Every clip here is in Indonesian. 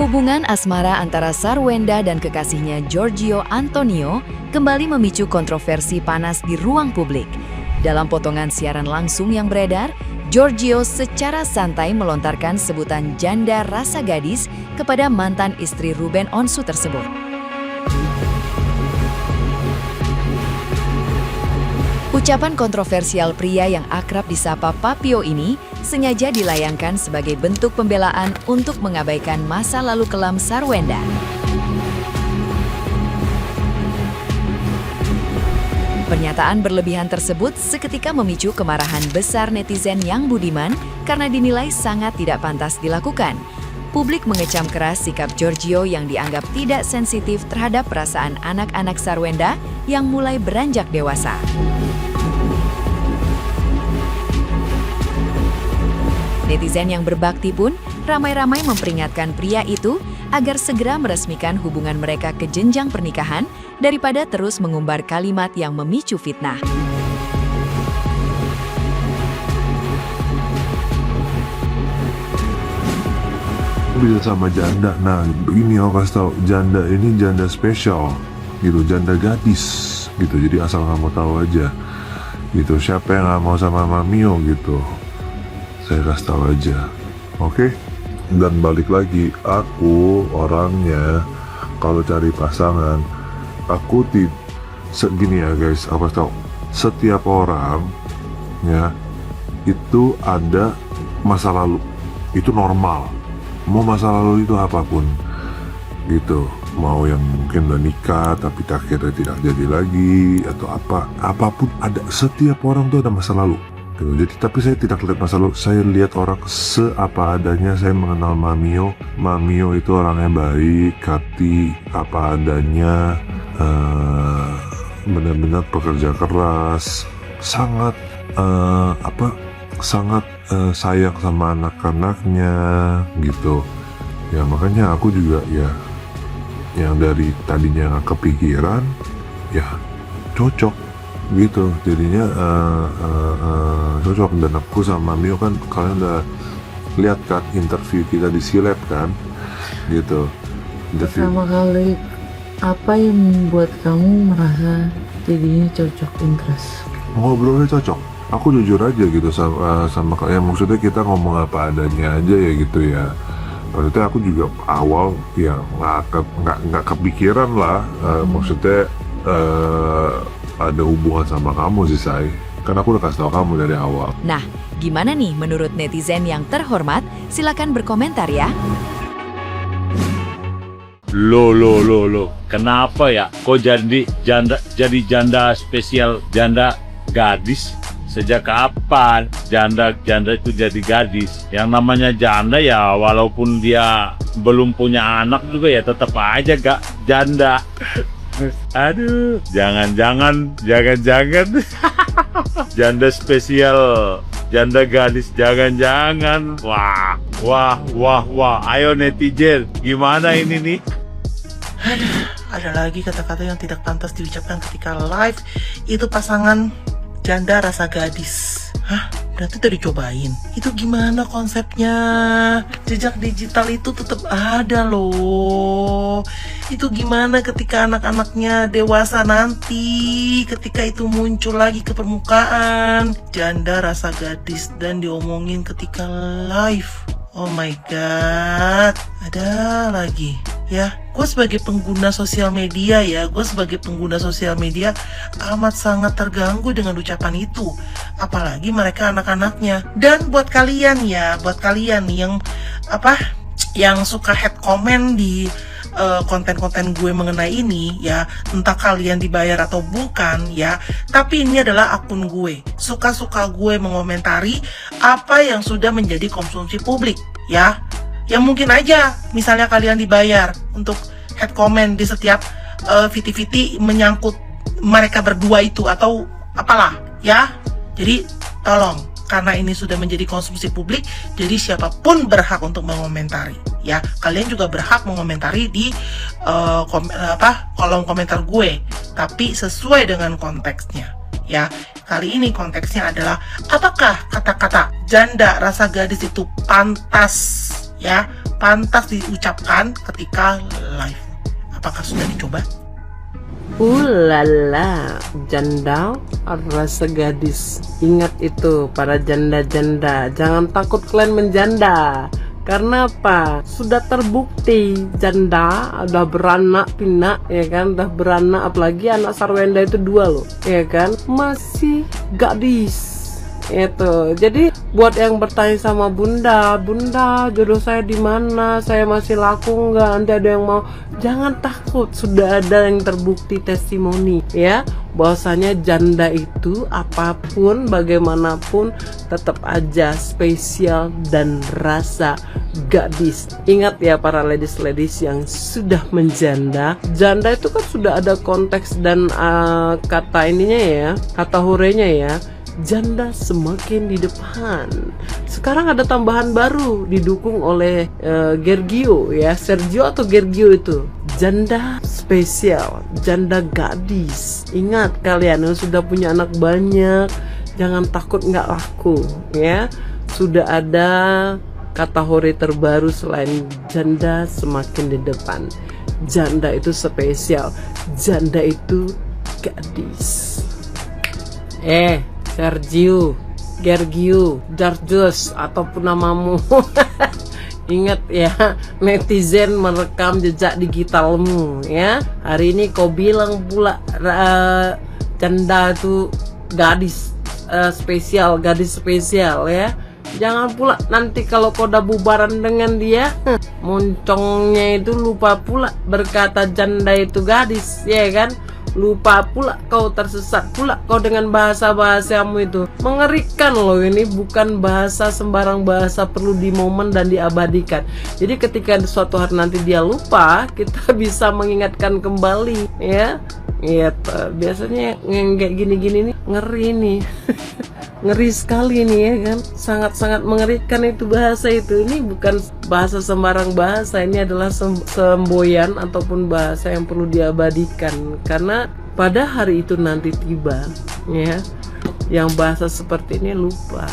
Hubungan asmara antara Sarwenda dan kekasihnya Giorgio Antonio kembali memicu kontroversi panas di ruang publik. Dalam potongan siaran langsung yang beredar, Giorgio secara santai melontarkan sebutan janda rasa gadis kepada mantan istri Ruben Onsu tersebut. Ucapan kontroversial pria yang akrab disapa Papio ini sengaja dilayangkan sebagai bentuk pembelaan untuk mengabaikan masa lalu kelam Sarwenda. Pernyataan berlebihan tersebut seketika memicu kemarahan besar netizen yang budiman karena dinilai sangat tidak pantas dilakukan. Publik mengecam keras sikap Giorgio yang dianggap tidak sensitif terhadap perasaan anak-anak Sarwenda yang mulai beranjak dewasa. Netizen yang berbakti pun ramai-ramai memperingatkan pria itu agar segera meresmikan hubungan mereka ke jenjang pernikahan daripada terus mengumbar kalimat yang memicu fitnah. Bisa sama janda. Nah, begini aku kasih tahu, janda ini janda spesial, gitu, janda gadis, gitu. Jadi asal kamu tahu aja, gitu. Siapa yang nggak mau sama Mamio, gitu. Saya kasih tahu aja, oke? Dan balik lagi, aku orangnya kalau cari pasangan, aku segini ya guys, aku kasih tahu, setiap orang ya itu ada masa lalu, itu normal. Mau masa lalu itu apapun, gitu. Mau yang mungkin udah nikah tapi akhirnya tidak jadi lagi atau apapun ada. Setiap orang tuh ada masa lalu. Jadi tapi saya tidak lihat masa lalu, saya lihat orang seapa adanya. Saya mengenal Mamio. Mamio itu orangnya baik, hati, apa adanya, benar-benar pekerja keras, sangat sayang sama anak-anaknya, gitu. Ya makanya aku juga ya, yang dari tadinya nggak kepikiran, ya cocok. Gitu, jadinya cocok. Dan aku sama Mio kan, kalian udah lihat kan interview kita di Silab kan, gitu. Pertama kali, apa yang membuat kamu merasa jadinya cocok interest? Ngobrolnya cocok. Aku jujur aja gitu sama kalian. Maksudnya kita ngomong apa adanya aja ya gitu ya. Maksudnya aku juga awal ya nggak kepikiran lah. Maksudnya ada hubungan sama kamu sih, Say. Kan aku udah kasih tau kamu dari awal. Nah, gimana nih menurut netizen yang terhormat? Silakan berkomentar ya. Loh. Kenapa ya? Kok jadi janda spesial, janda gadis? Sejak kapan janda itu jadi gadis? Yang namanya janda ya walaupun dia belum punya anak juga ya tetap aja gak janda. Aduh, jangan janda spesial, janda gadis, jangan. Wah, ayo netizen, gimana ini nih? Aduh, ada lagi kata-kata yang tidak pantas diucapkan ketika live. Itu pasangan janda rasa gadis. Hah? Berarti udah dicobain. Itu gimana konsepnya? Jejak digital itu tetap ada loh. Itu gimana ketika anak-anaknya dewasa nanti, ketika itu muncul lagi ke permukaan, janda rasa gadis dan diomongin ketika live. Oh my god, ada lagi. Ya, gue sebagai pengguna sosial media amat sangat terganggu dengan ucapan itu. Apalagi mereka anak-anaknya. Dan buat kalian nih yang suka head comment di konten-konten gue mengenai ini ya, entah kalian dibayar atau bukan ya, tapi ini adalah akun gue. Suka-suka gue mengomentari apa yang sudah menjadi konsumsi publik ya. Yang mungkin aja misalnya kalian dibayar untuk head comment di setiap viti-viti menyangkut mereka berdua itu atau apalah ya. Jadi tolong, karena ini sudah menjadi konsumsi publik, jadi siapapun berhak untuk mengomentari ya. Kalian juga berhak mengomentari di kolom komentar gue, tapi sesuai dengan konteksnya ya. Kali ini konteksnya adalah apakah kata-kata janda rasa gadis itu pantas ya pantas diucapkan ketika live. Apakah sudah dicoba? Ulala, janda rasa gadis. Ingat itu para janda-janda, jangan takut kalian menjanda. Karena apa? Sudah terbukti janda udah beranak pinak, ya kan? Udah beranak, apalagi anak Sarwenda itu 2 loh, ya kan? Masih gadis. Itu. Jadi buat yang bertanya sama Bunda, jodoh saya di mana? Saya masih laku nggak? Nanti ada yang mau. Jangan takut, sudah ada yang terbukti testimoni ya, bahwasanya janda itu apapun bagaimanapun tetap aja spesial dan rasa gadis. Ingat ya para ladies yang sudah menjanda, janda itu kan sudah ada konteks dan kata ininya ya, kata hurenya ya. Janda semakin di depan. Sekarang ada tambahan baru didukung oleh Gergio ya, Sergio atau Gergio itu. Janda spesial, janda gadis. Ingat kalian yang sudah punya anak banyak, jangan takut nggak laku ya. Sudah ada kata hore terbaru selain janda semakin di depan. Janda itu spesial, janda itu gadis. Sergio, Gergio, Georgios ataupun namamu. Ingat ya, netizen merekam jejak digitalmu ya. Hari ini kau bilang pula janda itu gadis spesial, gadis spesial ya. Jangan pula nanti kalau kau udah bubaran dengan dia, moncongnya itu lupa pula berkata janda itu gadis, ya kan? Lupa pula kau, tersesat pula kau dengan bahasa-bahasamu itu. Mengerikan loh, ini bukan bahasa sembarang bahasa, perlu di momen dan diabadikan. Jadi ketika suatu hari nanti dia lupa, kita bisa mengingatkan kembali ya. Iya, biasanya yang kayak gini-gini nih ngeri nih. Ngeri sekali nih ya kan, sangat-sangat mengerikan itu bahasa itu. Ini bukan bahasa sembarang bahasa, ini adalah semboyan ataupun bahasa yang perlu diabadikan. Karena pada hari itu nanti tiba ya, yang bahasa seperti ini lupa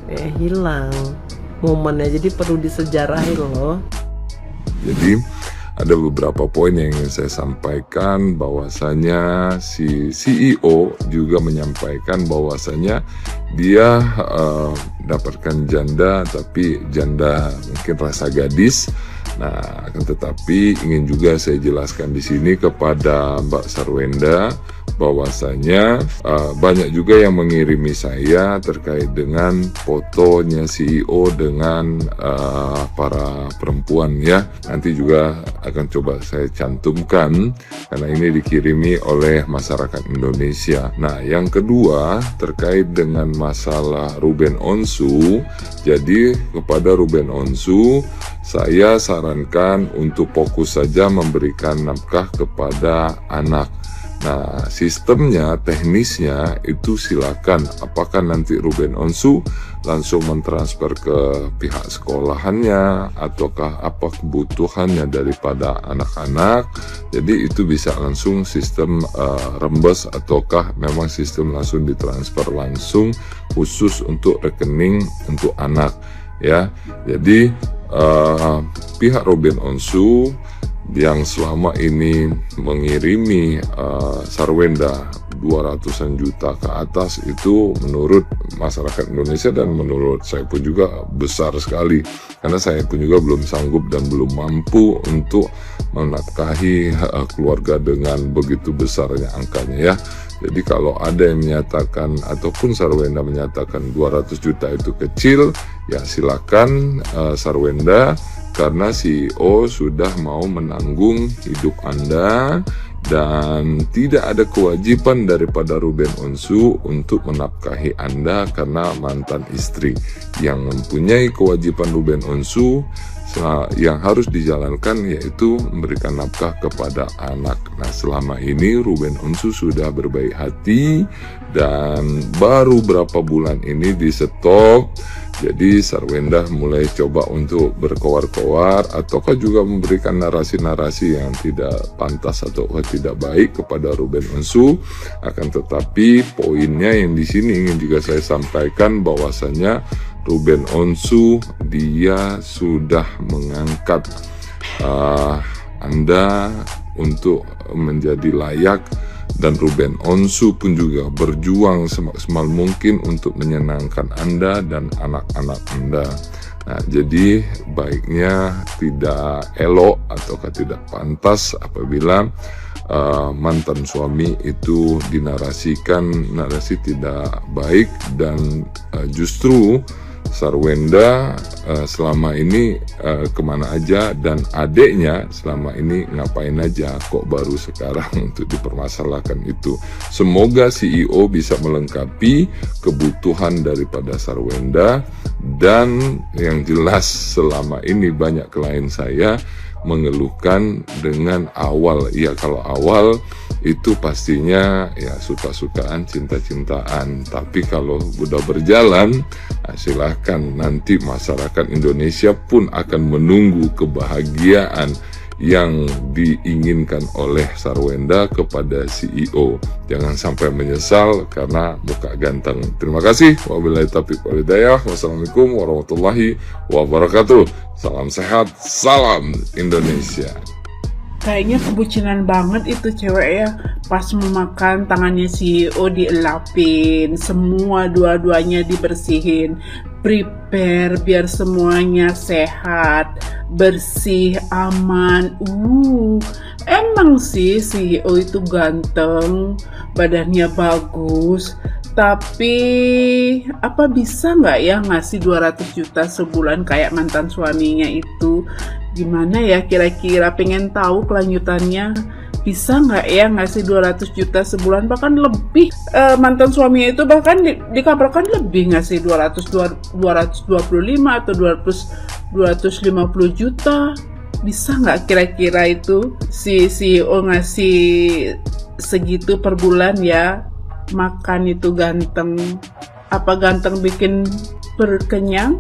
ya, hilang momennya. Jadi perlu disejarahi loh. Jadi ada beberapa poin yang ingin saya sampaikan, bahwasanya si CEO juga menyampaikan bahwasanya dia dapatkan janda, tapi janda mungkin rasa gadis. Nah, akan tetapi ingin juga saya jelaskan di sini kepada Mbak Sarwenda bahwasanya banyak juga yang mengirimi saya terkait dengan fotonya CEO dengan para perempuan ya. Nanti juga akan coba saya cantumkan karena ini dikirimi oleh masyarakat Indonesia. Nah, yang kedua terkait dengan masalah Ruben Onsu. Jadi kepada Ruben Onsu saya sarankan untuk fokus saja memberikan nafkah kepada anak. Nah, sistemnya, teknisnya itu silakan. Apakah nanti Ruben Onsu langsung mentransfer ke pihak sekolahannya, ataukah apa kebutuhannya daripada anak-anak. Jadi itu bisa langsung sistem rembes, ataukah memang sistem langsung ditransfer langsung khusus untuk rekening untuk anak ya. Jadi pihak Ruben Onsu yang selama ini mengirimi Sarwenda 200-an juta ke atas itu menurut masyarakat Indonesia dan menurut saya pun juga besar sekali, karena saya pun juga belum sanggup dan belum mampu untuk menafkahi keluarga dengan begitu besarnya angkanya ya. Jadi kalau ada yang menyatakan ataupun Sarwenda menyatakan 200 juta itu kecil, ya silakan Sarwenda, karena CEO sudah mau menanggung hidup Anda dan tidak ada kewajiban daripada Ruben Onsu untuk menafkahi Anda karena mantan istri. Yang mempunyai kewajiban Ruben Onsu yang harus dijalankan yaitu memberikan nafkah kepada anak. Nah, selama ini Ruben Onsu sudah berbaik hati dan baru berapa bulan ini di stop. Jadi Sarwenda mulai coba untuk berkoar-koar ataukah juga memberikan narasi-narasi yang tidak pantas atau tidak baik kepada Ruben Onsu. Akan tetapi poinnya yang di sini ingin juga saya sampaikan bahwasanya Ruben Onsu, dia sudah mengangkat Anda untuk menjadi layak, dan Ruben Onsu pun juga berjuang semaksimal mungkin untuk menyenangkan Anda dan anak-anak Anda. Nah, jadi baiknya tidak elok ataukah tidak pantas apabila mantan suami itu dinarasikan narasi tidak baik, dan justru Sarwenda selama ini kemana aja, dan adeknya selama ini ngapain aja, kok baru sekarang untuk dipermasalahkan itu. Semoga CEO bisa melengkapi kebutuhan daripada Sarwenda, dan yang jelas selama ini banyak klien saya mengeluhkan dengan awal, ya kalau awal itu pastinya ya suka-sukaan, cinta-cintaan, tapi kalau udah berjalan, silahkan, nanti masyarakat Indonesia pun akan menunggu kebahagiaan yang diinginkan oleh Sarwenda kepada CEO. Jangan sampai menyesal karena muka ganteng. Terima kasih. Wabillahi taufiq wal hidayah. Wassalamualaikum warahmatullahi wabarakatuh. Salam sehat, salam Indonesia. Kayaknya kebucinan banget itu cewek ya. Pas memakan tangannya CEO dielapin, semua dua-duanya dibersihin, prepare biar semuanya sehat, bersih, aman. Emang sih CEO itu ganteng, badannya bagus, tapi apa bisa nggak ya ngasih 200 juta sebulan kayak mantan suaminya itu? Gimana ya kira-kira, pengen tahu kelanjutannya. Bisa nggak ya ngasih 200 juta sebulan, bahkan lebih. Mantan suaminya itu bahkan dikabarkan lebih ngasih 225 atau 250 juta. Bisa nggak kira-kira itu si CEO ngasih segitu per bulan ya? Makan itu ganteng. Apa ganteng bikin perkenyang?